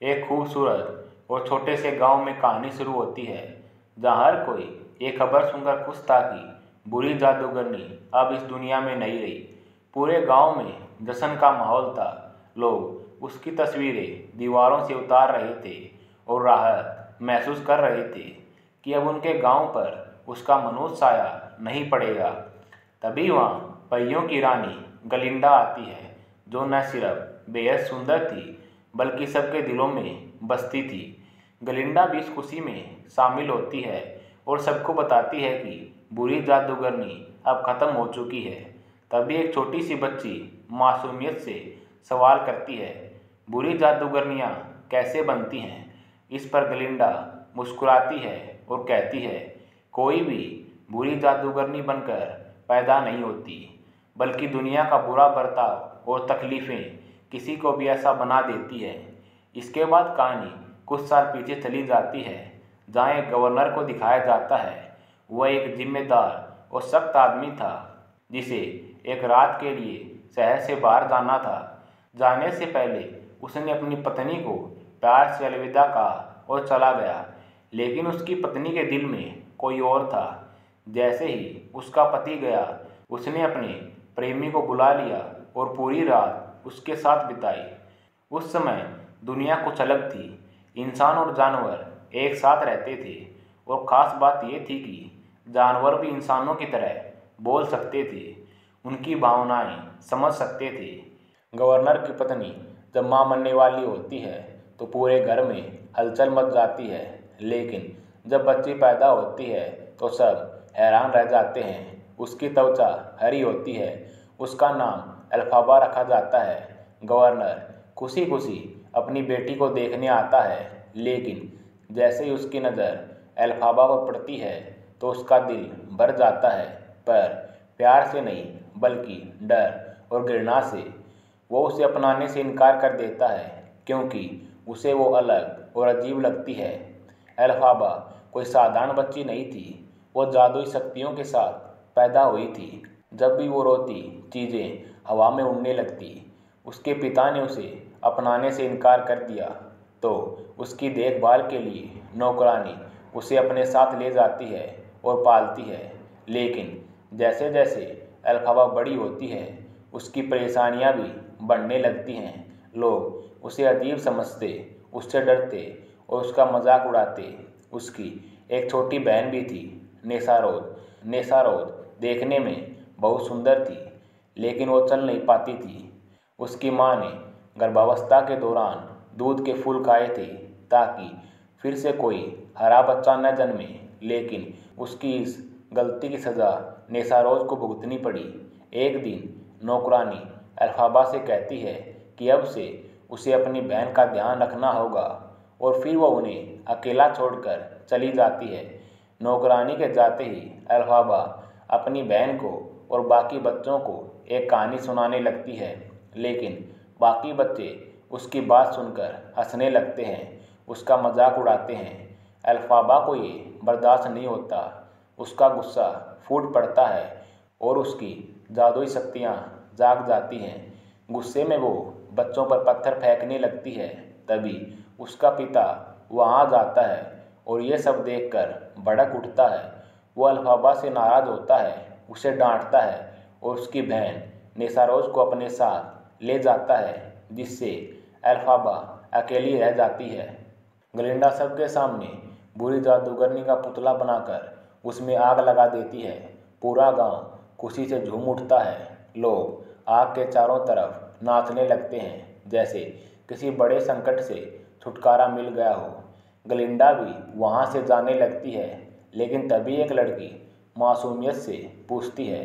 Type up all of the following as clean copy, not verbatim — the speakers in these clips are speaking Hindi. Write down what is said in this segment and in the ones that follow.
एक खूबसूरत और छोटे से गांव में कहानी शुरू होती है, जहां हर कोई ये खबर सुनकर खुश था कि बुरी जादूगरनी अब इस दुनिया में नहीं रही। पूरे गांव में जश्न का माहौल था। लोग उसकी तस्वीरें दीवारों से उतार रहे थे और राहत महसूस कर रहे थे कि अब उनके गांव पर उसका मनहूस साया नहीं पड़ेगा। तभी वहाँ परियों की रानी गलिंडा आती है, जो न सिर्फ बेहद सुंदर थी बल्कि सबके दिलों में बसती थी। गलिंडा भी इस खुशी में शामिल होती है और सबको बताती है कि बुरी जादूगरनी अब खत्म हो चुकी है। तभी एक छोटी सी बच्ची मासूमियत से सवाल करती है, बुरी जादूगरनियाँ कैसे बनती हैं? इस पर गलिंडा मुस्कुराती है और कहती है, कोई भी बुरी जादूगरनी बनकर पैदा नहीं होती, बल्कि दुनिया का बुरा बर्ताव और तकलीफ़ें किसी को भी ऐसा बना देती है। इसके बाद कहानी कुछ साल पीछे चली जाती है, जहाँ एक गवर्नर को दिखाया जाता है। वह एक जिम्मेदार और सख्त आदमी था, जिसे एक रात के लिए शहर से बाहर जाना था। जाने से पहले उसने अपनी पत्नी को प्यार से अलविदा कहा और चला गया, लेकिन उसकी पत्नी के दिल में कोई और था। जैसे ही उसका पति गया, उसने अपने प्रेमी को बुला लिया और पूरी रात उसके साथ बिताई। उस समय दुनिया कुछ अलग थी। इंसान और जानवर एक साथ रहते थे और ख़ास बात यह थी कि जानवर भी इंसानों की तरह बोल सकते थे, उनकी भावनाएं समझ सकते थे। गवर्नर की पत्नी जब मां बनने वाली होती है तो पूरे घर में हलचल मच जाती है, लेकिन जब बच्ची पैदा होती है तो सब हैरान रह जाते हैं। उसकी त्वचा हरी होती है, उसका नाम अल्फाबा रखा जाता है। गवर्नर खुशी खुशी अपनी बेटी को देखने आता है, लेकिन जैसे ही उसकी नज़र अल्फाबा पर पड़ती है तो उसका दिल भर जाता है, पर प्यार से नहीं बल्कि डर और घृणा से। वो उसे अपनाने से इनकार कर देता है, क्योंकि उसे वो अलग और अजीब लगती है। अल्फाबा कोई साधारण बच्ची नहीं थी, वो जादुई शक्तियों के साथ पैदा हुई थी। जब भी वो रोती, चीज़ें हवा में उड़ने लगती। उसके पिता ने उसे अपनाने से इनकार कर दिया, तो उसकी देखभाल के लिए नौकरानी उसे अपने साथ ले जाती है और पालती है। लेकिन जैसे जैसे अल्फाबा बड़ी होती है, उसकी परेशानियां भी बढ़ने लगती हैं। लोग उसे अजीब समझते, उससे डरते और उसका मजाक उड़ाते। उसकी एक छोटी बहन भी थी, नेसारोद। नेसारोद देखने में बहुत सुंदर थी, लेकिन वो चल नहीं पाती थी। उसकी माँ ने गर्भावस्था के दौरान दूध के फूल खाए थे, ताकि फिर से कोई हरा बच्चा न जन्मे, लेकिन उसकी इस गलती की सज़ा नेसारोज को भुगतनी पड़ी। एक दिन नौकरानी अल्फाबा से कहती है कि अब से उसे अपनी बहन का ध्यान रखना होगा, और फिर वह उन्हें अकेला छोड़कर चली जाती है। नौकरानी के जाते ही अल्फाबा अपनी बहन को और बाकी बच्चों को एक कहानी सुनाने लगती है, लेकिन बाकी बच्चे उसकी बात सुनकर हंसने लगते हैं, उसका मजाक उड़ाते हैं। अल्फाबा को ये बर्दाश्त नहीं होता, उसका गुस्सा फूट पड़ता है और उसकी जादुई शक्तियाँ जाग जाती हैं। गुस्से में वो बच्चों पर पत्थर फेंकने लगती है। तभी उसका पिता वहाँ जाता है और ये सब देखकर भड़क उठता है। वो अल्फाबा से नाराज़ होता है, उसे डांटता है और उसकी बहन नेसारोज को अपने साथ ले जाता है, जिससे अल्फाबा अकेली रह जाती है। गलिंडा सबके सामने बुरी जादूगरनी का पुतला बनाकर उसमें आग लगा देती है। पूरा गांव खुशी से झूम उठता है। लोग आग के चारों तरफ नाचने लगते हैं, जैसे किसी बड़े संकट से छुटकारा मिल गया हो। गलिंडा भी वहां से जाने लगती है, लेकिन तभी एक लड़की मासूमियत से पूछती है,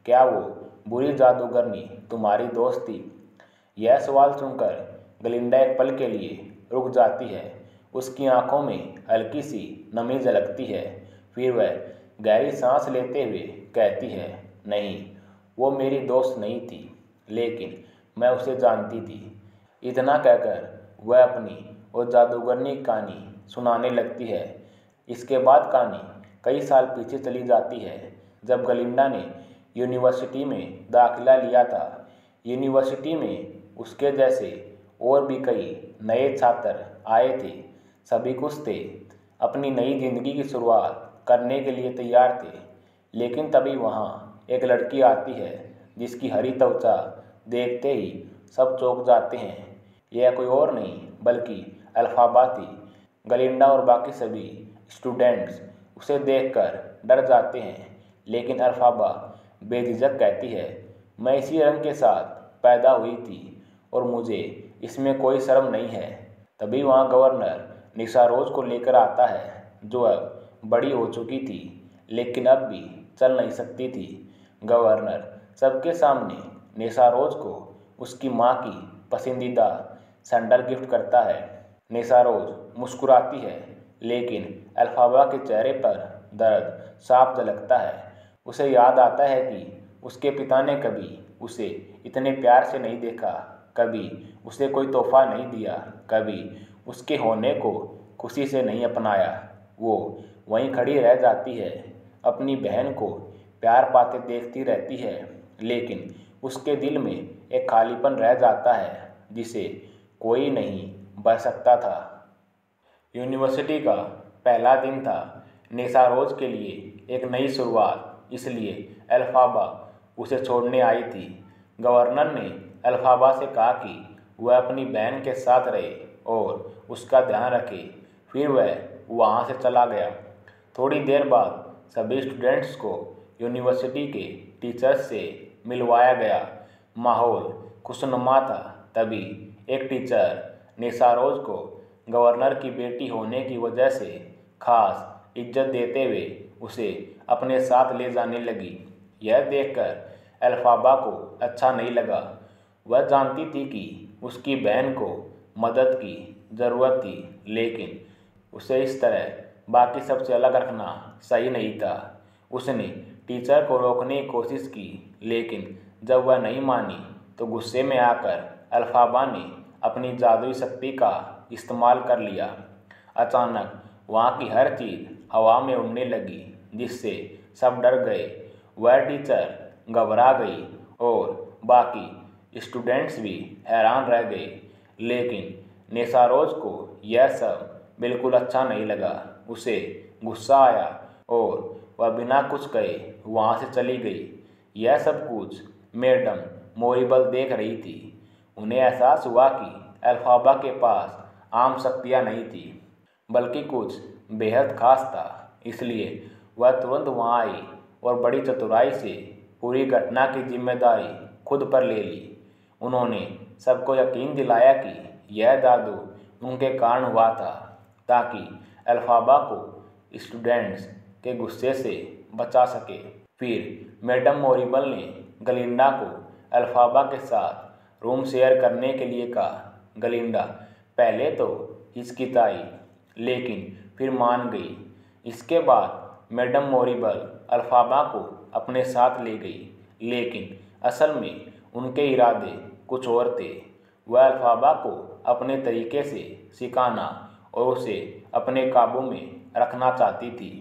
क्या वो बुरी जादूगरनी तुम्हारी दोस्त थी? यह सवाल सुनकर गलिंडा एक पल के लिए रुक जाती है। उसकी आंखों में हल्की सी नमी झलकती है। फिर वह गहरी सांस लेते हुए कहती है, नहीं, वो मेरी दोस्त नहीं थी, लेकिन मैं उसे जानती थी। इतना कहकर वह अपनी और जादूगरनी की कहानी सुनाने लगती है। इसके बाद कहानी कई साल पीछे चली जाती है, जब गलिंडा ने यूनिवर्सिटी में दाखिला लिया था। यूनिवर्सिटी में उसके जैसे और भी कई नए छात्र आए थे। सभी खुश थे, अपनी नई जिंदगी की शुरुआत करने के लिए तैयार थे। लेकिन तभी वहाँ एक लड़की आती है जिसकी हरी त्वचा देखते ही सब चौंक जाते हैं। यह कोई और नहीं बल्कि अल्फाबा थी। गलिंडा और बाकी सभी स्टूडेंट्स उसे देखकर डर जाते हैं, लेकिन अल्फाबा बेझिझक कहती है, मैं इसी रंग के साथ पैदा हुई थी और मुझे इसमें कोई शर्म नहीं है। तभी वहाँ गवर्नर निशा रोज को लेकर आता है, जो अब बड़ी हो चुकी थी लेकिन अब भी चल नहीं सकती थी। गवर्नर सबके सामने निशा रोज को उसकी माँ की पसंदीदा सैंडल गिफ्ट करता है। निशा रोज मुस्कुराती है, लेकिन अल्फाबा के चेहरे पर दर्द साफ झलकता है। उसे याद आता है कि उसके पिता ने कभी उसे इतने प्यार से नहीं देखा, कभी उसे कोई तोहफा नहीं दिया, कभी उसके होने को खुशी से नहीं अपनाया। वो वहीं खड़ी रह जाती है, अपनी बहन को प्यार पाते देखती रहती है, लेकिन उसके दिल में एक खालीपन रह जाता है जिसे कोई नहीं भर सकता था। यूनिवर्सिटी का पहला दिन था। निशा रोज के लिए एक नई शुरुआत, इसलिए अल्फाबा उसे छोड़ने आई थी। गवर्नर ने अल्फाबा से कहा कि वह अपनी बहन के साथ रहे और उसका ध्यान रखे। फिर वह वहाँ से चला गया। थोड़ी देर बाद सभी स्टूडेंट्स को यूनिवर्सिटी के टीचर्स से मिलवाया गया। माहौल खुशनुमा था। तभी एक टीचर निशा रोज को गवर्नर की बेटी होने की वजह से खास इज्जत देते हुए उसे अपने साथ ले जाने लगी। यह देखकर अल्फाबा को अच्छा नहीं लगा। वह जानती थी कि उसकी बहन को मदद की ज़रूरत थी, लेकिन उसे इस तरह बाकी सबसे अलग रखना सही नहीं था। उसने टीचर को रोकने की कोशिश की, लेकिन जब वह नहीं मानी तो गुस्से में आकर अल्फाबा ने अपनी जादुई शक्ति का इस्तेमाल कर लिया। अचानक वहाँ की हर चीज़ हवा में उड़ने लगी, जिससे सब डर गए। वह टीचर घबरा गई और बाकी स्टूडेंट्स भी हैरान रह गए। लेकिन निशा रोज को यह सब बिल्कुल अच्छा नहीं लगा। उसे गुस्सा आया और वह बिना कुछ कहे वहाँ से चली गई। यह सब कुछ मैडम मोरिबल देख रही थी। उन्हें एहसास हुआ कि अल्फाबा के पास आम शक्तियाँ नहीं थी, बल्कि कुछ बेहद खास था। इसलिए वह तुरंत वहाँ आई और बड़ी चतुराई से पूरी घटना की जिम्मेदारी खुद पर ले ली। उन्होंने सबको यकीन दिलाया कि यह जादू उनके कारण हुआ था, ताकि अल्फाबा को स्टूडेंट्स के गुस्से से बचा सके। फिर मैडम मोरिबल ने गलिंडा को अल्फाबा के साथ रूम शेयर करने के लिए कहा। गलिंडा पहले तो हिचकिचाई, लेकिन फिर मान गई। इसके बाद मैडम मोरिबल अल्फाबा को अपने साथ ले गई, लेकिन असल में उनके इरादे कुछ और थे। वह अल्फाबा को अपने तरीके से सिखाना और उसे अपने काबू में रखना चाहती थी।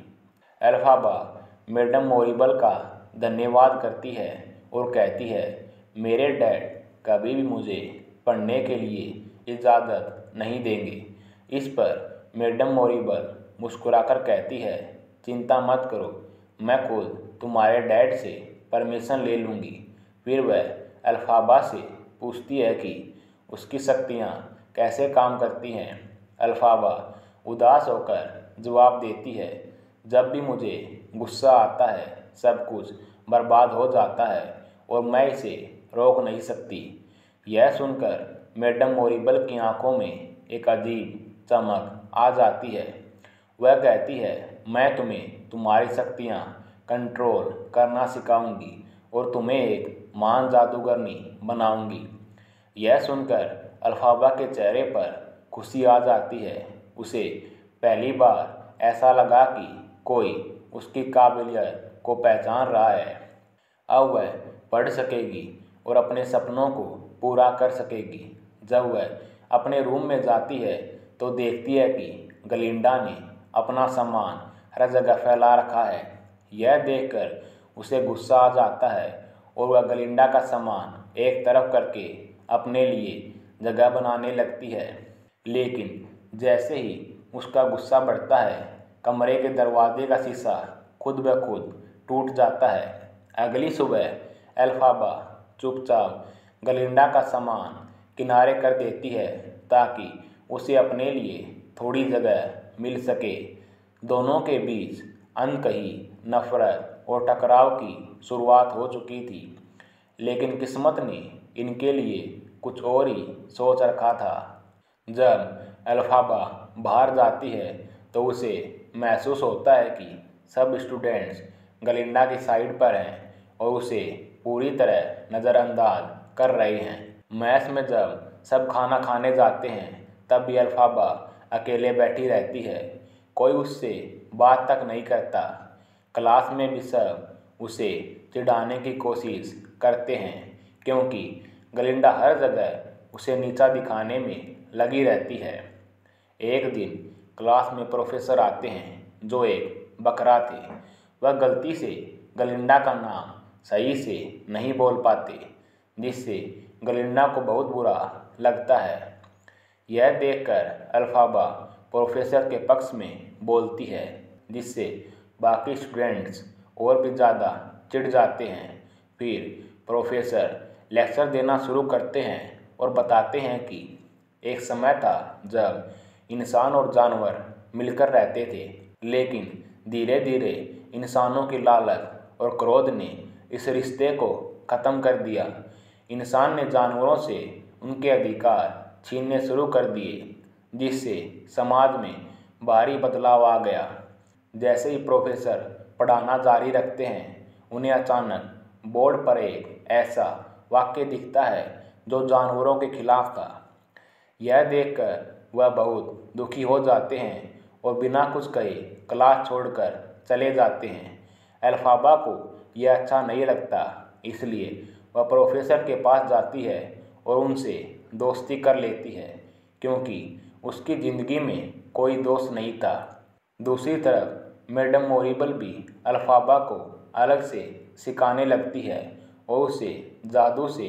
अल्फाबा मैडम मोरिबल का धन्यवाद करती है और कहती है, मेरे डैड कभी भी मुझे पढ़ने के लिए इजाज़त नहीं देंगे। इस पर मैडम मोरिबल मुस्कुराकर कहती है, चिंता मत करो, मैं खुद तुम्हारे डैड से परमिशन ले लूँगी। फिर वह अल्फाबा से पूछती है कि उसकी शक्तियाँ कैसे काम करती हैं। अल्फाबा उदास होकर जवाब देती है, जब भी मुझे गुस्सा आता है सब कुछ बर्बाद हो जाता है और मैं इसे रोक नहीं सकती। यह सुनकर मैडम मोरिबल की आंखों में एक अजीब चमक आ जाती है। वह कहती है, मैं तुम्हें तुम्हारी शक्तियाँ कंट्रोल करना सिखाऊंगी और तुम्हें एक महान जादूगरनी बनाऊंगी। यह सुनकर अल्फाबा के चेहरे पर खुशी आ जाती है। उसे पहली बार ऐसा लगा कि कोई उसकी काबिलियत को पहचान रहा है। अब वह पढ़ सकेगी और अपने सपनों को पूरा कर सकेगी। जब वह अपने रूम में जाती है तो देखती है कि गलिंडा ने अपना सामान हर जगह फैला रखा है। यह देखकर उसे गुस्सा आ जाता है और वह गलिंडा का सामान एक तरफ करके अपने लिए जगह बनाने लगती है। लेकिन जैसे ही उसका गुस्सा बढ़ता है, कमरे के दरवाजे का शीशा खुद ब खुद टूट जाता है। अगली सुबह एल्फाबा चुपचाप गलिंडा का सामान किनारे कर देती है ताकि उसे अपने लिए थोड़ी जगह मिल सके। दोनों के बीच अनकही नफरत और टकराव की शुरुआत हो चुकी थी, लेकिन किस्मत ने इनके लिए कुछ और ही सोच रखा था। जब एल्फाबा बाहर जाती है तो उसे महसूस होता है कि सब स्टूडेंट्स गलिंडा की साइड पर हैं और उसे पूरी तरह नज़रअंदाज कर रहे हैं। मैस में जब सब खाना खाने जाते हैं तब भी एल्फाबा अकेले बैठी रहती है। कोई उससे बात तक नहीं करता। क्लास में भी सब उसे चिढ़ाने की कोशिश करते हैं क्योंकि गलिंडा हर जगह उसे नीचा दिखाने में लगी रहती है। एक दिन क्लास में प्रोफेसर आते हैं जो एक बकरा थे। वह गलती से गलिंडा का नाम सही से नहीं बोल पाते, जिससे गलिंडा को बहुत बुरा लगता है। यह देखकर एल्फाबा प्रोफेसर के पक्ष में बोलती है, जिससे बाकी स्टूडेंट्स और भी ज़्यादा चिढ़ जाते हैं। फिर प्रोफेसर लेक्चर देना शुरू करते हैं और बताते हैं कि एक समय था जब इंसान और जानवर मिलकर रहते थे, लेकिन धीरे धीरे इंसानों की लालच और क्रोध ने इस रिश्ते को ख़त्म कर दिया। इंसान ने जानवरों से उनके अधिकार छीनने शुरू कर दिए, जिससे समाज में भारी बदलाव आ गया। जैसे ही प्रोफेसर पढ़ाना जारी रखते हैं, उन्हें अचानक बोर्ड पर एक ऐसा वाक्य दिखता है जो जानवरों के खिलाफ था। यह देखकर वह बहुत दुखी हो जाते हैं और बिना कुछ कहे क्लास छोड़कर चले जाते हैं। एल्फाबा को यह अच्छा नहीं लगता, इसलिए वह प्रोफेसर के पास जाती है और उनसे दोस्ती कर लेती है क्योंकि उसकी ज़िंदगी में कोई दोस्त नहीं था। दूसरी तरफ मैडम मोरिबल भी एल्फाबा को अलग से सिखाने लगती है और उसे जादू से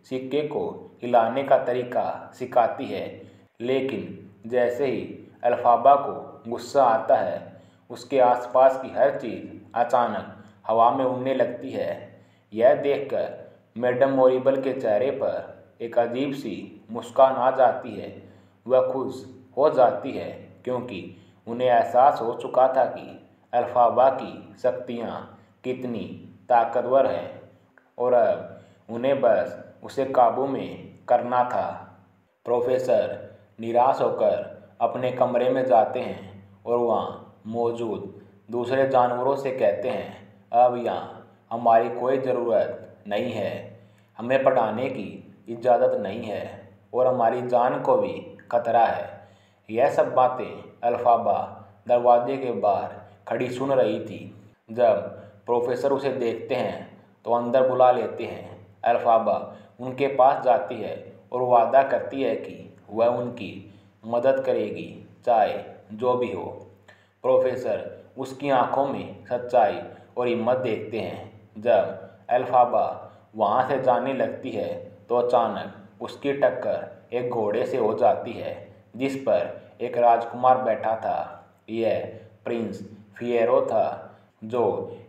सिक्के को हिलाने का तरीका सिखाती है। लेकिन जैसे ही एल्फाबा को गुस्सा आता है, उसके आसपास की हर चीज़ अचानक हवा में उड़ने लगती है। यह देखकर मैडम मोरिबल के चेहरे पर एक अजीब सी मुस्कान आ जाती है। वह खुश हो जाती है क्योंकि उन्हें एहसास हो चुका था कि एल्फाबा की शक्तियाँ कितनी ताकतवर हैं और अब उन्हें बस उसे काबू में करना था। प्रोफेसर निराश होकर अपने कमरे में जाते हैं और वहाँ मौजूद दूसरे जानवरों से कहते हैं, अब यहाँ हमारी कोई ज़रूरत नहीं है, हमें पढ़ाने की इजाज़त नहीं है और हमारी जान को भी खतरा है। यह सब बातें एल्फाबा दरवाजे के बाहर खड़ी सुन रही थी। जब प्रोफेसर उसे देखते हैं तो अंदर बुला लेते हैं। एल्फाबा उनके पास जाती है और वादा करती है कि वह उनकी मदद करेगी, चाहे जो भी हो। प्रोफेसर उसकी आंखों में सच्चाई और हिम्मत देखते हैं। जब एल्फाबा वहाँ से जाने लगती है तो अचानक उसकी टक्कर एक घोड़े से हो जाती है जिस पर एक राजकुमार बैठा था। यह प्रिंस फिएरो था जो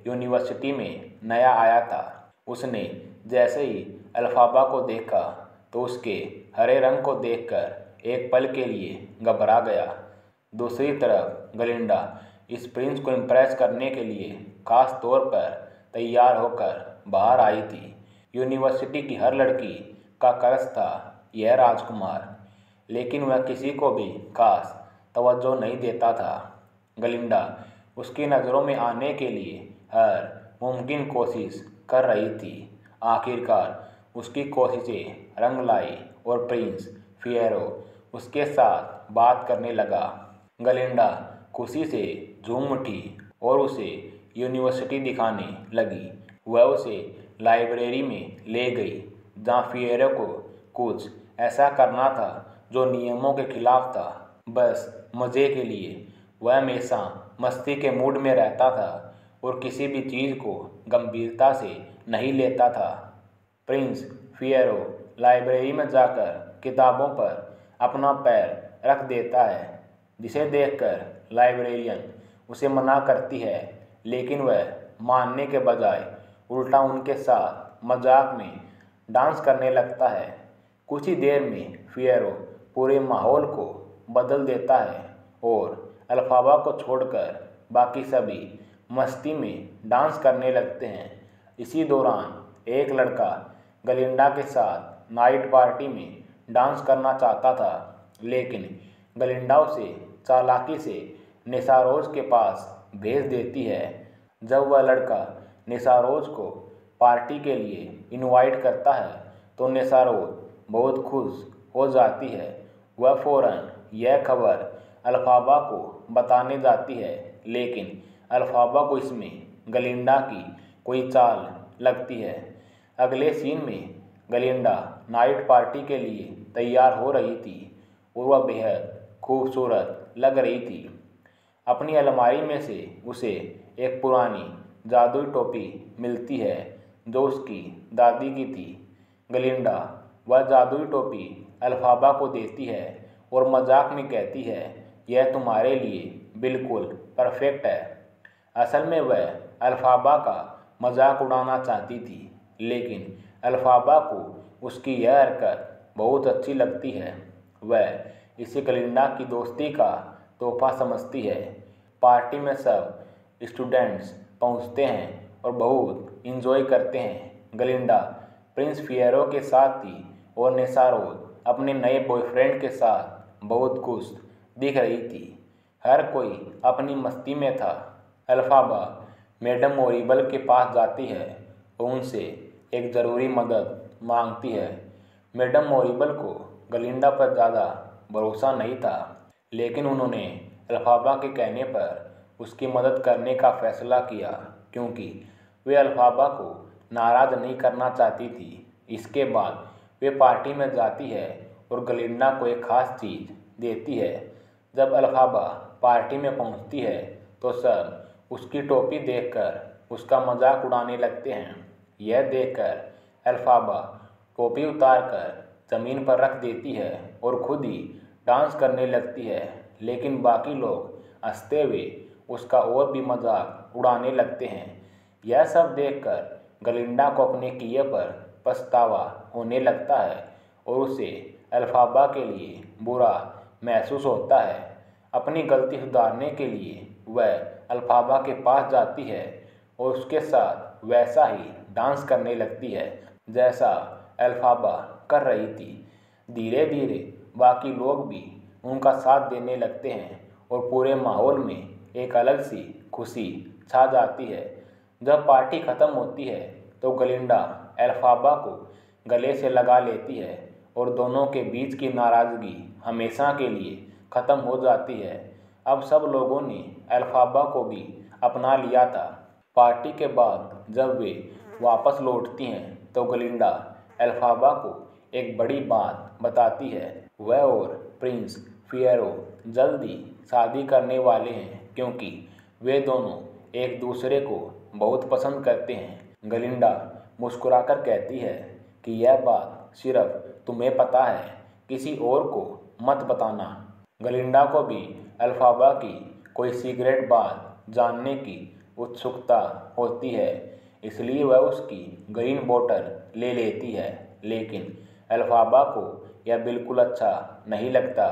यूनिवर्सिटी में नया आया था। उसने जैसे ही एल्फाबा को देखा तो उसके हरे रंग को देखकर एक पल के लिए घबरा गया। दूसरी तरफ गलिंडा इस प्रिंस को इम्प्रेस करने के लिए खास तौर पर तैयार होकर बाहर आई थी। यूनिवर्सिटी की हर लड़की का क्रश था यह राजकुमार, लेकिन वह किसी को भी खास तवज्जो नहीं देता था। गलिंडा उसकी नज़रों में आने के लिए हर मुमकिन कोशिश कर रही थी। आखिरकार उसकी कोशिशें रंग लाई और प्रिंस फिएरो उसके साथ बात करने लगा। गलिंडा खुशी से झूम उठी और उसे यूनिवर्सिटी दिखाने लगी। वह उसे लाइब्रेरी में ले गई जहाँ फिएरो को कुछ ऐसा करना था जो नियमों के खिलाफ था, बस मज़े के लिए। वह हमेशा मस्ती के मूड में रहता था और किसी भी चीज़ को गंभीरता से नहीं लेता था। प्रिंस फिएरो लाइब्रेरी में जाकर किताबों पर अपना पैर रख देता है, जिसे देखकर लाइब्रेरियन उसे मना करती है, लेकिन वह मानने के बजाय उल्टा उनके साथ मजाक में डांस करने लगता है। कुछ ही देर में फिएरो पूरे माहौल को बदल देता है और अल्फाबा को छोड़कर बाकी सभी मस्ती में डांस करने लगते हैं। इसी दौरान एक लड़का गलिंडा के साथ नाइट पार्टी में डांस करना चाहता था, लेकिन गलिंडा उसे चालाकी से निसारोज के पास भेज देती है। जब वह लड़का निसारोज को पार्टी के लिए इनवाइट करता है तो निसारोज बहुत खुश हो जाती है। वह फ़ौरन यह खबर अल्फाबा को बताने जाती है, लेकिन अल्फाबा को इसमें गलिंडा की कोई चाल लगती है। अगले सीन में गलिंडा नाइट पार्टी के लिए तैयार हो रही थी और वह बेहद खूबसूरत लग रही थी। अपनी अलमारी में से उसे एक पुरानी जादुई टोपी मिलती है जो उसकी दादी की थी। गलिंडा वह जादुई टोपी अल्फाबा को देती है और मजाक में कहती है, यह तुम्हारे लिए बिल्कुल परफेक्ट है। असल में वह अल्फाबा का मजाक उड़ाना चाहती थी, लेकिन अल्फाबा को उसकी यह हरकत बहुत अच्छी लगती है। वह इसे गलिंडा की दोस्ती का तोहफा समझती है। पार्टी में सब स्टूडेंट्स पहुंचते हैं और बहुत इंजॉय करते हैं। गलिंडा प्रिंस फिएरो के साथ थी और निसारोज अपने नए बॉयफ्रेंड के साथ बहुत खुश दिख रही थी। हर कोई अपनी मस्ती में था। अल्फाबा मैडम मोरिबल के पास जाती है और उनसे एक ज़रूरी मदद मांगती है। मैडम मोरिबल को गलिंडा पर ज़्यादा भरोसा नहीं था, लेकिन उन्होंने अल्फाबा के कहने पर उसकी मदद करने का फैसला किया, क्योंकि वे अल्फाबा को नाराज़ नहीं करना चाहती थी। इसके बाद वे पार्टी में जाती है और गलिंडा को एक ख़ास चीज़ देती है। जब अल्फाबा पार्टी में पहुंचती है तो सब उसकी टोपी देखकर उसका मजाक उड़ाने लगते हैं। यह देखकर अल्फाबा टोपी उतारकर ज़मीन पर रख देती है और खुद ही डांस करने लगती है, लेकिन बाकी लोग हंसते हुए उसका और भी मजाक उड़ाने लगते हैं। यह सब देखकर गलिंडा को अपने किए पर पछतावा होने लगता है और उसे अल्फाबा के लिए बुरा महसूस होता है। अपनी गलती सुधारने के लिए वह अल्फाबा के पास जाती है और उसके साथ वैसा ही डांस करने लगती है जैसा अल्फाबा कर रही थी। धीरे धीरे बाकी लोग भी उनका साथ देने लगते हैं और पूरे माहौल में एक अलग सी खुशी छा जाती है। जब पार्टी ख़त्म होती है तो गलिंडा अल्फाबा को गले से लगा लेती है और दोनों के बीच की नाराज़गी हमेशा के लिए ख़त्म हो जाती है। अब सब लोगों ने अल्फाबा को भी अपना लिया था। पार्टी के बाद जब वे वापस लौटती हैं तो गलिंडा अल्फाबा को एक बड़ी बात बताती है। वह और प्रिंस फिएरो जल्दी शादी करने वाले हैं, क्योंकि वे दोनों एक दूसरे को बहुत पसंद करते हैं। गलिंडा मुस्कुराकर कहती है कि यह बात सिर्फ तुम्हें पता है, किसी और को मत बताना। गलिंडा को भी अल्फाबा की कोई सीक्रेट बात जानने की उत्सुकता होती है, इसलिए वह उसकी ग्रीन बोतल ले लेती है, लेकिन अल्फाबा को यह बिल्कुल अच्छा नहीं लगता,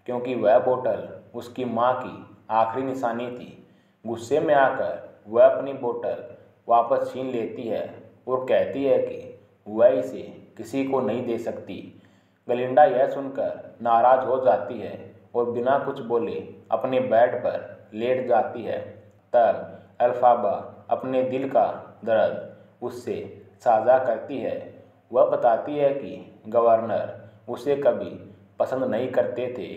क्योंकि वह बोतल उसकी माँ की आखिरी निशानी थी। गुस्से में आकर वह अपनी बोतल वापस छीन लेती है और कहती है कि वह इसे किसी को नहीं दे सकती। गलिंडा यह सुनकर नाराज़ हो जाती है और बिना कुछ बोले अपने बेड पर लेट जाती है। तब अल्फाबा अपने दिल का दर्द उससे साझा करती है। वह बताती है कि गवर्नर उसे कभी पसंद नहीं करते थे,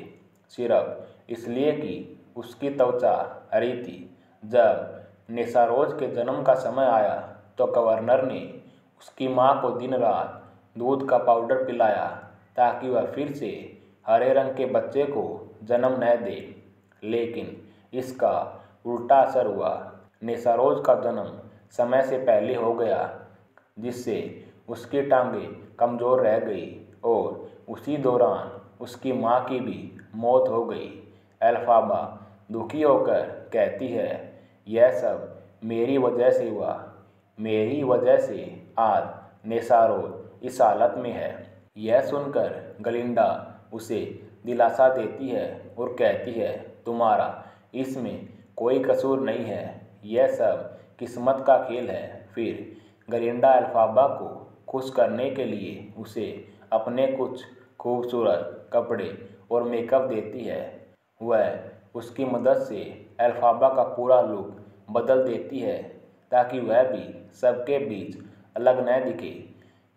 सिर्फ इसलिए कि उसकी त्वचा हरी थी। जब निसारोज के जन्म का समय आया तो गवर्नर ने उसकी माँ को दिन रात दूध का पाउडर पिलाया ताकि वह फिर से हरे रंग के बच्चे को जन्म न दे, लेकिन इसका उल्टा असर हुआ। निसारोज का जन्म समय से पहले हो गया, जिससे उसकी टांगें कमज़ोर रह गई और उसी दौरान उसकी माँ की भी मौत हो गई। एल्फाबा दुखी होकर कहती है, यह सब मेरी वजह से हुआ। मेरी वजह से आज नेसारोल इस हालत में है। यह सुनकर गलिंडा उसे दिलासा देती है और कहती है, तुम्हारा इसमें कोई कसूर नहीं है, यह सब किस्मत का खेल है। फिर गलिंडा एल्फाबा को खुश करने के लिए उसे अपने कुछ खूबसूरत कपड़े और मेकअप देती है। वह उसकी मदद से एल्फाबा का पूरा लुक बदल देती है ताकि वह भी सबके बीच अलग न दिखे।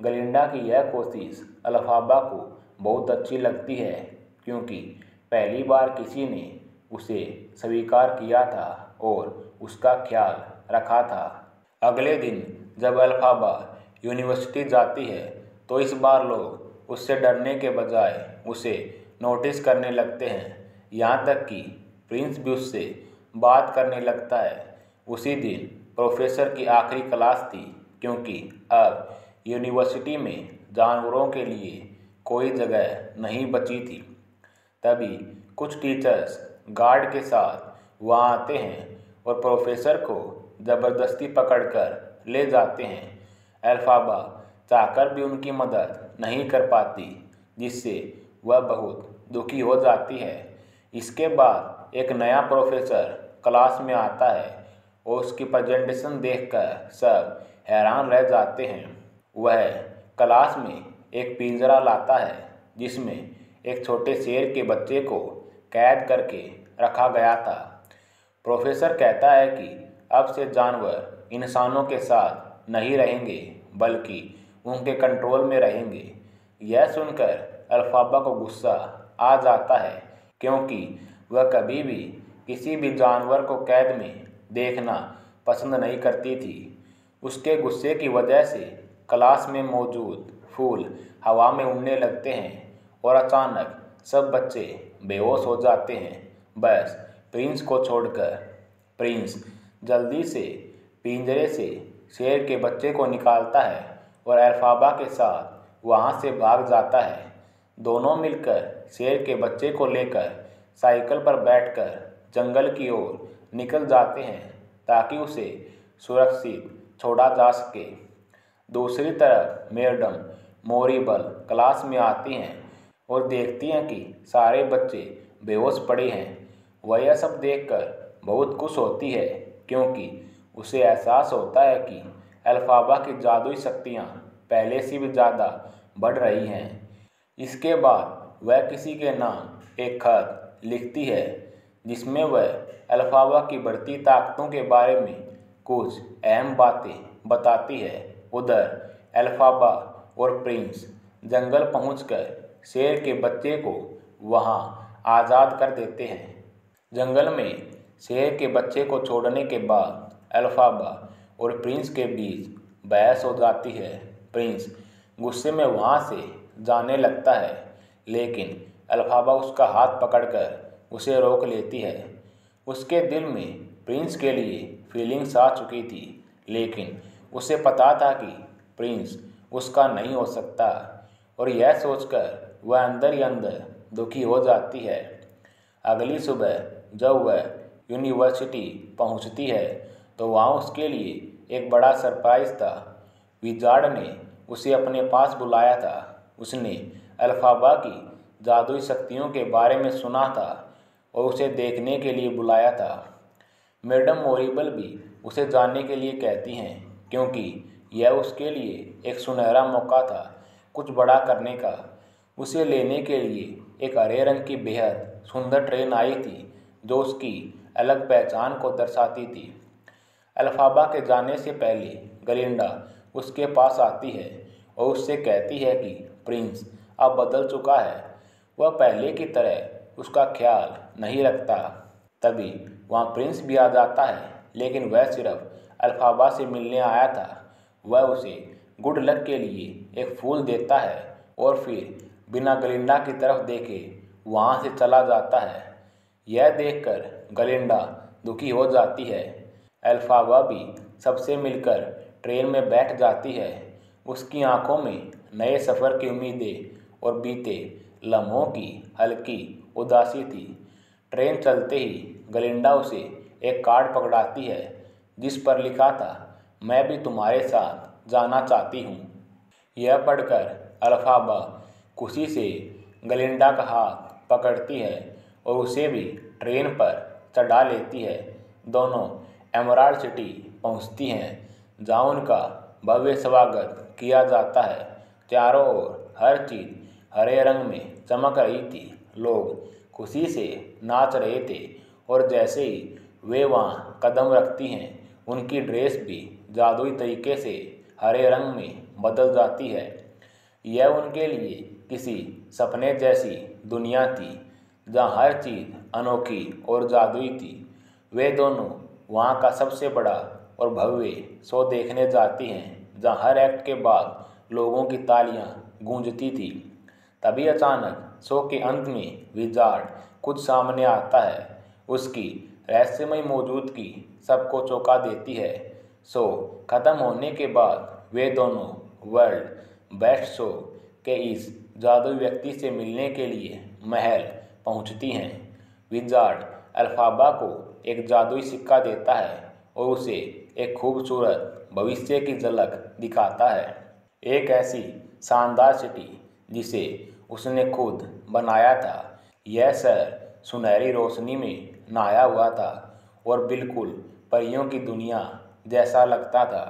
गलिंडा की यह कोशिश एल्फाबा को बहुत अच्छी लगती है क्योंकि पहली बार किसी ने उसे स्वीकार किया था और उसका ख्याल रखा था। अगले दिन जब एल्फाबा यूनिवर्सिटी जाती है तो इस बार लोग उससे डरने के बजाय उसे नोटिस करने लगते हैं। यहाँ तक कि प्रिंस भी उससे बात करने लगता है। उसी दिन प्रोफेसर की आखिरी क्लास थी क्योंकि अब यूनिवर्सिटी में जानवरों के लिए कोई जगह नहीं बची थी। तभी कुछ टीचर्स गार्ड के साथ वहाँ आते हैं और प्रोफेसर को ज़बरदस्ती पकड़कर ले जाते हैं। एल्फाबा चाहकर भी उनकी मदद नहीं कर पाती, जिससे वह बहुत दुखी हो जाती है। इसके बाद एक नया प्रोफेसर क्लास में आता है और उसकी प्रेजेंटेशन देखकर सब हैरान रह जाते हैं। वह क्लास में एक पिंजरा लाता है जिसमें एक छोटे शेर के बच्चे को कैद करके रखा गया था। प्रोफेसर कहता है कि अब से जानवर इंसानों के साथ नहीं रहेंगे बल्कि उनके कंट्रोल में रहेंगे। यह सुनकर एल्फाबा को गुस्सा आ जाता है क्योंकि वह कभी भी किसी भी जानवर को कैद में देखना पसंद नहीं करती थी। उसके गुस्से की वजह से क्लास में मौजूद फूल हवा में उड़ने लगते हैं और अचानक सब बच्चे बेहोश हो जाते हैं, बस प्रिंस को छोड़कर। प्रिंस जल्दी से पिंजरे से शेर के बच्चे को निकालता है और एल्फाबा के साथ वहाँ से भाग जाता है। दोनों मिलकर शेर के बच्चे को लेकर साइकिल पर बैठकर जंगल की ओर निकल जाते हैं ताकि उसे सुरक्षित छोड़ा जा सके। दूसरी तरफ मैडम मोरिबल क्लास में आती हैं और देखती हैं कि सारे बच्चे बेहोश पड़े हैं। वह यह सब देखकर बहुत खुश होती है क्योंकि उसे एहसास होता है कि एल्फाबा की जादुई शक्तियाँ पहले से भी ज़्यादा बढ़ रही हैं। इसके बाद वह किसी के नाम एक खत लिखती है जिसमें वह एल्फाबा की बढ़ती ताकतों के बारे में कुछ अहम बातें बताती है। उधर एल्फाबा और प्रिंस जंगल पहुंचकर शेर के बच्चे को वहां आज़ाद कर देते हैं। जंगल में शेर के बच्चे को छोड़ने के बाद एल्फाबा और प्रिंस के बीच बहस हो जाती है। प्रिंस गुस्से में वहां से जाने लगता है लेकिन एल्फाबा उसका हाथ पकड़कर उसे रोक लेती है। उसके दिल में प्रिंस के लिए फीलिंग्स आ चुकी थी लेकिन उसे पता था कि प्रिंस उसका नहीं हो सकता और यह सोचकर वह अंदर ही अंदर दुखी हो जाती है। अगली सुबह जब वह यूनिवर्सिटी पहुंचती है तो वहाँ उसके लिए एक बड़ा सरप्राइज़ था। विजार्ड ने उसे अपने पास बुलाया था। उसने एल्फाबा की जादुई शक्तियों के बारे में सुना था और उसे देखने के लिए बुलाया था। मैडम मोरिबल भी उसे जाने के लिए कहती हैं क्योंकि यह उसके लिए एक सुनहरा मौका था कुछ बड़ा करने का। उसे लेने के लिए एक हरे रंग की बेहद सुंदर ट्रेन आई थी जो उसकी अलग पहचान को दर्शाती थी। एल्फाबा के जाने से पहले गलिंडा उसके पास आती है और उससे कहती है कि प्रिंस अब बदल चुका है, वह पहले की तरह उसका ख्याल नहीं रखता। तभी वहाँ प्रिंस भी आ जाता है लेकिन वह सिर्फ एल्फाबा से मिलने आया था। वह उसे गुड लक के लिए एक फूल देता है और फिर बिना गलिंडा की तरफ देखे वहाँ से चला जाता है। यह देखकर गलिंडा दुखी हो जाती है। एल्फाबा भी सबसे मिलकर ट्रेन में बैठ जाती है। उसकी आंखों में नए सफ़र की उम्मीदें और बीते लम्हों की हल्की उदासी थी। ट्रेन चलते ही गलिंडा उसे एक कार्ड पकड़ाती है जिस पर लिखा था, मैं भी तुम्हारे साथ जाना चाहती हूँ। यह पढ़कर अल्फाबा खुशी से गलिंडा का हाथ पकड़ती है और उसे भी ट्रेन पर चढ़ा लेती है। दोनों एमराल्ड सिटी पहुंचती हैं जहां उनका भव्य स्वागत किया जाता है। चारों ओर हर चीज़ हरे रंग में चमक रही थी। लोग खुशी से नाच रहे थे और जैसे ही वे वहां कदम रखती हैं उनकी ड्रेस भी जादुई तरीके से हरे रंग में बदल जाती है। यह उनके लिए किसी सपने जैसी दुनिया थी जहाँ हर चीज़ अनोखी और जादुई थी। वे दोनों वहाँ का सबसे बड़ा और भव्य शो देखने जाती हैं जहाँ हर एक्ट के बाद लोगों की तालियां गूंजती थी। तभी अचानक शो के अंत में विजार्ड खुद सामने आता है। उसकी रहस्यमय मौजूदगी सबको चौंका देती है। शो खत्म होने के बाद वे दोनों वर्ल्ड बेस्ट शो के इस जादुई व्यक्ति से मिलने के लिए महल पहुंचती हैं। विजार्ड अल्फाबा को एक जादुई सिक्का देता है और उसे एक खूबसूरत भविष्य की झलक दिखाता है। एक ऐसी शानदार सिटी जिसे उसने खुद बनाया था। यह शहर सुनहरी रोशनी में नहाया हुआ था और बिल्कुल परियों की दुनिया जैसा लगता था।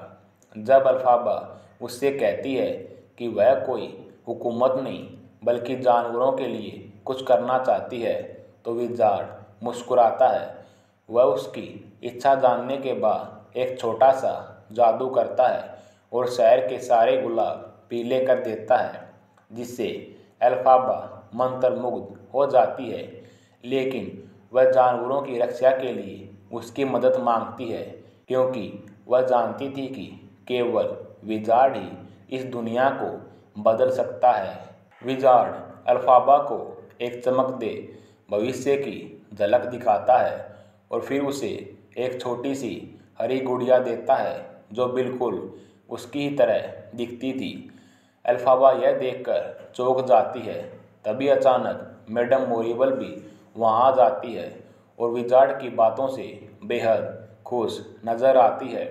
जब अल्फाबा उससे कहती है कि वह कोई हुकूमत नहीं बल्कि जानवरों के लिए कुछ करना चाहती है तो विजार्ड मुस्कुराता है। वह उसकी इच्छा जानने के बाद एक छोटा सा जादू करता है और शहर के सारे गुलाब पीले कर देता है जिससे अल्फाबा मंत्रमुग्ध हो जाती है। लेकिन वह जानवरों की रक्षा के लिए उसकी मदद मांगती है क्योंकि वह जानती थी कि केवल विजार्ड ही इस दुनिया को बदल सकता है। विजार्ड अल्फाबा को एक चमकदे भविष्य की झलक दिखाता है और फिर उसे एक छोटी सी हरी गुड़िया देता है जो बिल्कुल उसकी ही तरह दिखती थी। अल्फाबा यह देखकर चौंक जाती है। तभी अचानक मैडम मोरिबल भी वहाँ आ जाती है और विजार्ड की बातों से बेहद खुश नज़र आती है।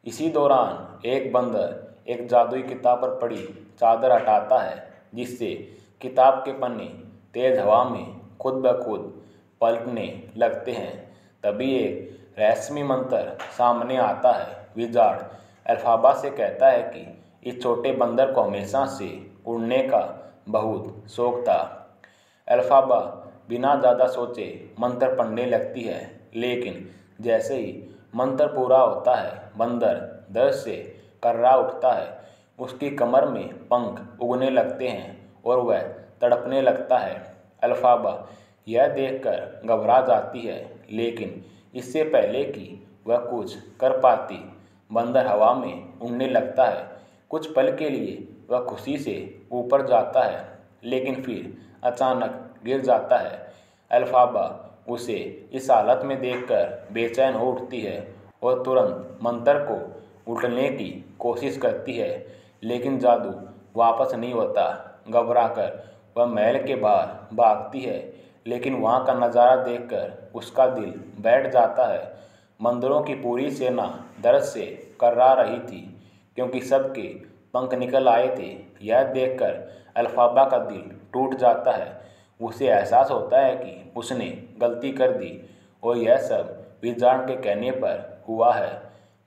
इसी दौरान एक बंदर एक जादुई किताब पर पड़ी चादर हटाता है जिससे किताब के पन्ने तेज हवा में खुद ब खुद पलटने लगते हैं। तभी एक रहस्यमय मंत्र सामने आता है। विजार्ड अल्फाबा से कहता है कि इस छोटे बंदर को हमेशा से उड़ने का बहुत शौक था। अल्फाबा बिना ज़्यादा सोचे मंत्र पढ़ने लगती है, लेकिन जैसे ही मंत्र पूरा होता है बंदर दर्द से कर्रा उठता है। उसकी कमर में पंख उगने लगते हैं और वह तड़पने लगता है। अल्फाबा यह देखकर घबरा जाती है, लेकिन इससे पहले कि वह कुछ कर पाती बंदर हवा में उड़ने लगता है। कुछ पल के लिए वह खुशी से ऊपर जाता है, लेकिन फिर अचानक गिर जाता है। अल्फाबा उसे इस हालत में देखकर बेचैन हो उठती है और तुरंत मंत्र को उल्टने की कोशिश करती है, लेकिन जादू वापस नहीं होता। घबराकर वह महल के बाहर भागती है, लेकिन वहाँ का नज़ारा देखकर उसका दिल बैठ जाता है। बंदरों की पूरी सेना दर्द से कर्रा रही थी क्योंकि सबके पंख निकल आए थे। यह देखकर अल्फाबा का दिल टूट जाता है। उसे एहसास होता है कि उसने गलती कर दी और यह सब विजार्ड के कहने पर हुआ है।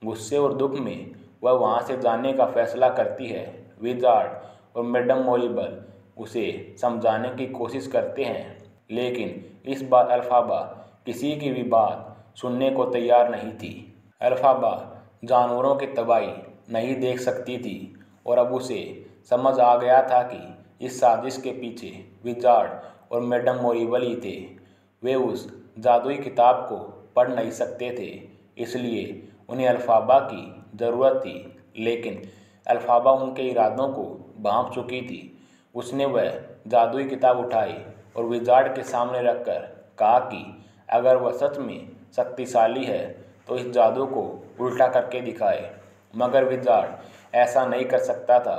गुस्से और दुख में वह वहाँ से जाने का फैसला करती है। विजार्ड और मैडम मोरिबल उसे समझाने की कोशिश करते हैं, लेकिन इस बार अल्फाबा किसी की भी बात सुनने को तैयार नहीं थी। अल्फाबा जानवरों की तबाही नहीं देख सकती थी और अब उसे समझ आ गया था कि इस साजिश के पीछे विजार्ड और मैडम मोरिबल ही थे। वे उस जादुई किताब को पढ़ नहीं सकते थे, इसलिए उन्हें अल्फाबा की ज़रूरत थी। लेकिन अल्फाबा उनके इरादों को भांप चुकी थी। उसने वह जादुई किताब उठाई और विजार्ड के सामने रखकर कहा कि अगर वह सच में शक्तिशाली है तो इस जादू को उल्टा करके दिखाए। मगर विजार्ड ऐसा नहीं कर सकता था।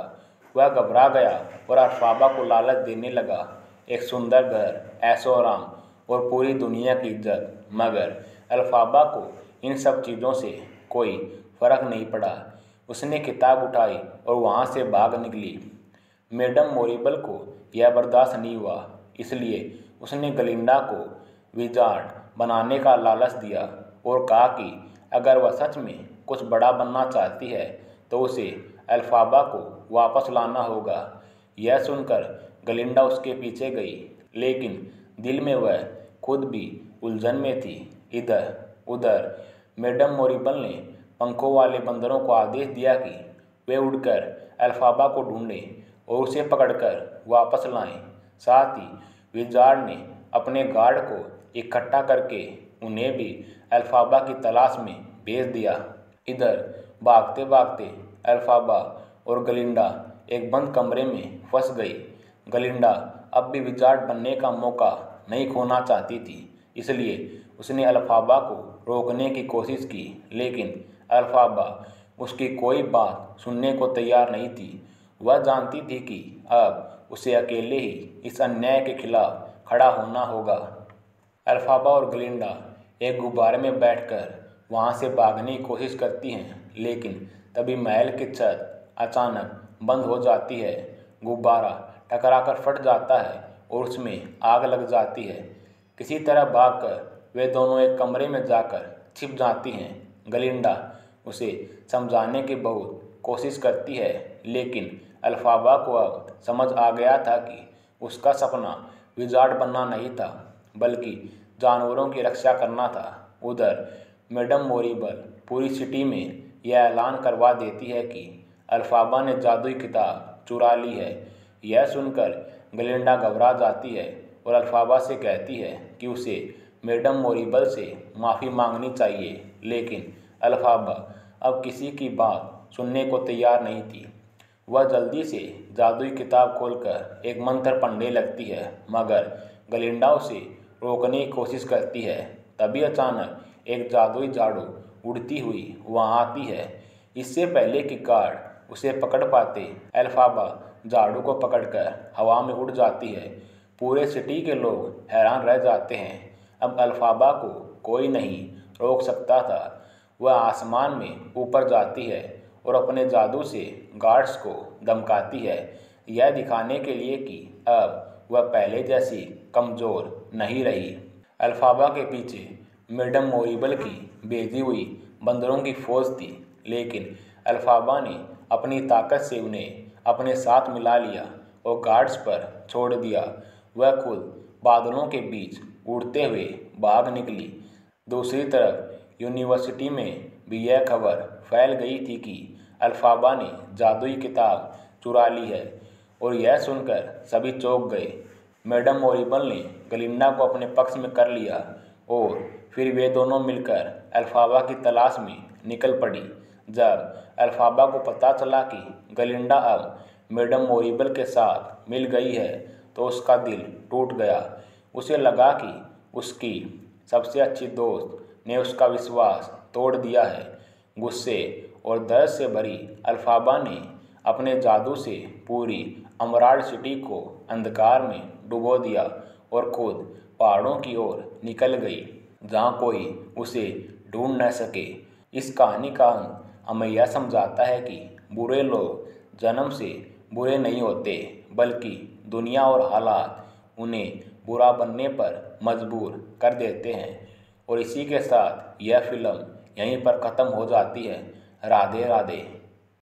वह घबरा गया और अल्फाबा को लालच देने लगा, एक सुंदर घर, ऐशो आराम और पूरी दुनिया की इज्जत। मगर अल्फाबा को इन सब चीज़ों से कोई फर्क नहीं पड़ा। उसने किताब उठाई और वहाँ से भाग निकली। मैडम मोरिबल को यह बर्दाश्त नहीं हुआ, इसलिए उसने गलिंडा को विजार्ड बनाने का लालच दिया और कहा कि अगर वह सच में कुछ बड़ा बनना चाहती है तो उसे अल्फाबा को वापस लाना होगा। यह सुनकर गलिंडा उसके पीछे गई, लेकिन दिल में वह खुद भी उलझन में थी। इधर उधर मैडम मोरिबल ने पंखों वाले बंदरों को आदेश दिया कि वे उड़कर अल्फाबा को ढूंढें और उसे पकड़कर वापस लाएं। साथ ही विजार्ड ने अपने गार्ड को इकट्ठा करके उन्हें भी अल्फाबा की तलाश में भेज दिया। इधर भागते भागते अल्फाबा और गलिंडा एक बंद कमरे में फंस गई। गलिंडा अब भी विजार्ड बनने का मौका नहीं खोना चाहती थी, इसलिए उसने अल्फाबा को रोकने की कोशिश की, लेकिन अल्फाबा उसकी कोई बात सुनने को तैयार नहीं थी। वह जानती थी कि अब उसे अकेले ही इस अन्याय के खिलाफ खड़ा होना होगा। अल्फाबा और गलिंडा एक गुब्बारे में बैठकर वहाँ से भागने की कोशिश करती हैं, लेकिन तभी महल की छत अचानक बंद हो जाती है। गुब्बारा टकराकर फट जाता है और उसमें आग लग जाती है। किसी तरह भागकर वे दोनों एक कमरे में जाकर छिप जाती हैं। गलिंडा उसे समझाने की बहुत कोशिश करती है, लेकिन अल्फाबा को अब समझ आ गया था कि उसका सपना विजार्ड बनना नहीं था, बल्कि जानवरों की रक्षा करना था। उधर मैडम मोरिबल पूरी सिटी में यह ऐलान करवा देती है कि अल्फाबा ने जादुई किताब चुरा ली है। यह सुनकर गलिंडा घबरा जाती है और अल्फाबा से कहती है कि उसे मैडम मोरिबल से माफ़ी मांगनी चाहिए, लेकिन अल्फाबा अब किसी की बात सुनने को तैयार नहीं थी। वह जल्दी से जादुई किताब खोलकर एक मंत्र पढ़ने लगती है, मगर गलिंडा उसे रोकने की कोशिश करती है। तभी अचानक एक जादुई झाड़ू उड़ती हुई वहाँ आती है। इससे पहले कि गार्ड उसे पकड़ पाते, अल्फाबा झाड़ू को पकड़कर हवा में उड़ जाती है। पूरे सिटी के लोग हैरान रह जाते हैं। अब अल्फाबा को कोई नहीं रोक सकता था। वह आसमान में ऊपर जाती है और अपने जादू से गार्ड्स को धमकाती है, यह दिखाने के लिए कि अब वह पहले जैसी कमज़ोर नहीं रही। अल्फाबा के पीछे मैडम मोरिबल की भेजी हुई बंदरों की फौज थी, लेकिन अल्फाबा ने अपनी ताकत से उन्हें अपने साथ मिला लिया और गार्ड्स पर छोड़ दिया। वह खुद बादलों के बीच उड़ते हुए भाग निकली। दूसरी तरफ यूनिवर्सिटी में भी यह खबर फैल गई थी कि अल्फाबा ने जादुई किताब चुरा ली है, और यह सुनकर सभी चौंक गए। मैडम मोरिबल ने गलिंडा को अपने पक्ष में कर लिया और फिर वे दोनों मिलकर अल्फाबा की तलाश में निकल पड़ी। जब अल्फाबा को पता चला कि गलिंडा अब मैडम मोरिबल के साथ मिल गई है तो उसका दिल टूट गया। उसे लगा कि उसकी सबसे अच्छी दोस्त ने उसका विश्वास तोड़ दिया है। गुस्से और दर्द से भरी अल्फाबा ने अपने जादू से पूरी अमराल्ड सिटी को अंधकार में डुबो दिया और खुद पहाड़ों की ओर निकल गई, जहाँ कोई उसे ढूंढ न सके। इस कहानी का अंत हमें यह समझाता है कि बुरे लोग जन्म से बुरे नहीं होते, बल्कि दुनिया और हालात उन्हें बुरा बनने पर मजबूर कर देते हैं। और इसी के साथ यह फिल्म यहीं पर ख़त्म हो जाती है। राधे राधे।